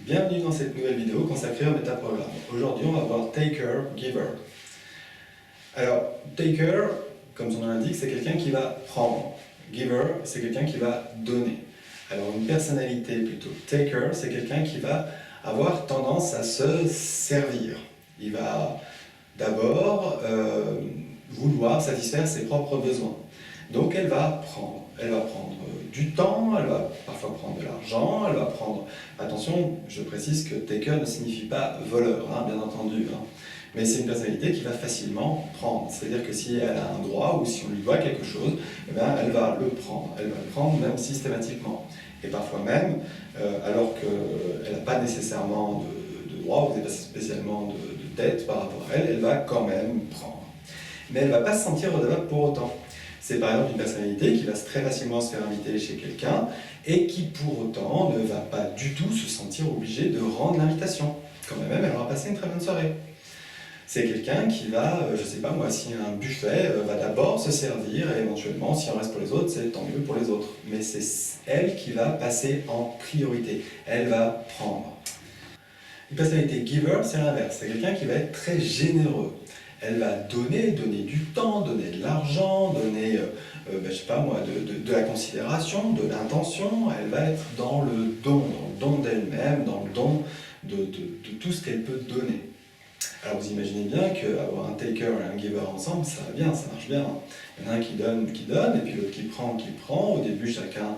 Bienvenue dans cette nouvelle vidéo consacrée au métaprogramme. Aujourd'hui, on va voir taker, giver. Alors, taker, comme son nom l'indique, c'est quelqu'un qui va prendre. Giver, c'est quelqu'un qui va donner. Alors, une personnalité plutôt taker, c'est quelqu'un qui va avoir tendance à se servir. Il va d'abord vouloir satisfaire ses propres besoins. Donc, elle va prendre. Elle va prendre du temps, elle va parfois prendre de l'argent, elle va prendre... Attention, je précise que taker ne signifie pas voleur, hein, bien entendu. Hein. Mais c'est une personnalité qui va facilement prendre. C'est-à-dire que si elle a un droit ou si on lui doit quelque chose, eh bien, elle va le prendre. Elle va le prendre même systématiquement. Et parfois même, alors qu'elle n'a pas nécessairement de droit ou pas spécialement de dette par rapport à elle, elle va quand même prendre. Mais elle ne va pas se sentir redevable pour autant. C'est par exemple une personnalité qui va très facilement se faire inviter chez quelqu'un et qui pour autant ne va pas du tout se sentir obligée de rendre l'invitation. Quand même, elle aura passé une très bonne soirée. C'est quelqu'un qui va, je ne sais pas moi, si un buffet va d'abord se servir et éventuellement, si on reste pour les autres, c'est tant mieux pour les autres. Mais c'est elle qui va passer en priorité. Elle va prendre. Une personnalité giver, c'est l'inverse. C'est quelqu'un qui va être très généreux. Elle va donner du temps, donner de l'argent, donner, je sais pas moi, de la considération, de l'intention. Elle va être dans le don d'elle-même, dans le don de tout ce qu'elle peut donner. Alors vous imaginez bien qu'avoir un taker et un giver ensemble, ça va bien, ça marche bien. Il y en a un qui donne, et puis l'autre qui prend. Au début, chacun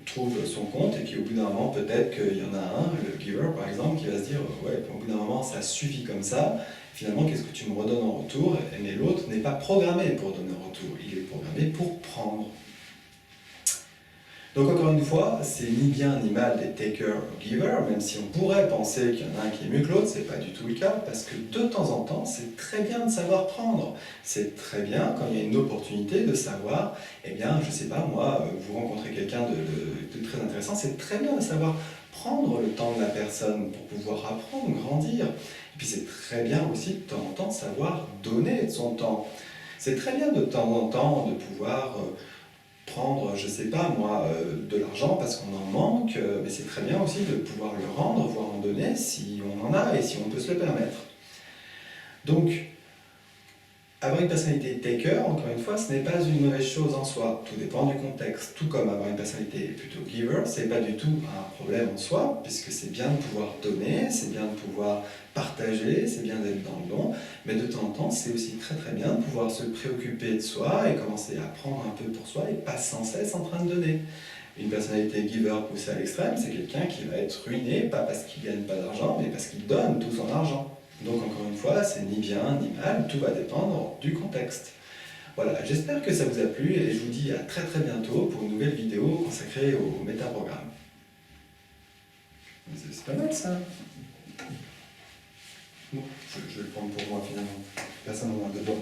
trouve son compte, et puis au bout d'un moment, peut-être qu'il y en a un, le giver par exemple, qui va se dire « ouais, au bout d'un moment, ça suffit comme ça, finalement, qu'est-ce que tu me redonnes en retour ?» Mais l'autre n'est pas programmé pour donner en retour, il est programmé pour prendre. Donc encore une fois, c'est ni bien ni mal des takers ou givers, même si on pourrait penser qu'il y en a un qui est mieux que l'autre, c'est pas du tout le cas, parce que de temps en temps, c'est très bien de savoir prendre. C'est très bien, quand il y a une opportunité, de savoir, eh bien, je sais pas, moi, vous rencontrez quelqu'un de très intéressant, c'est très bien de savoir prendre le temps de la personne pour pouvoir apprendre, grandir. Et puis c'est très bien aussi de temps en temps de savoir donner de son temps. C'est très bien de temps en temps de pouvoir... prendre, je sais pas moi, de l'argent parce qu'on en manque, mais c'est très bien aussi de pouvoir le rendre, voire en donner si on en a et si on peut se le permettre. Donc, avoir une personnalité taker, encore une fois, ce n'est pas une mauvaise chose en soi. Tout dépend du contexte. Tout comme avoir une personnalité plutôt giver, c'est pas du tout un problème en soi, puisque c'est bien de pouvoir donner, c'est bien de pouvoir partager, c'est bien d'être dans le don, mais de temps en temps, c'est aussi très très bien de pouvoir se préoccuper de soi et commencer à prendre un peu pour soi et pas sans cesse en train de donner. Une personnalité giver poussée à l'extrême, c'est quelqu'un qui va être ruiné, pas parce qu'il ne gagne pas d'argent, mais parce qu'il donne tout son argent. Donc encore une fois, c'est ni bien ni mal, tout va dépendre du contexte. Voilà, j'espère que ça vous a plu et je vous dis à très très bientôt pour une nouvelle vidéo consacrée au métaprogramme. C'est pas mal ça. Bon, je vais le prendre pour moi finalement. Personne n'en a besoin.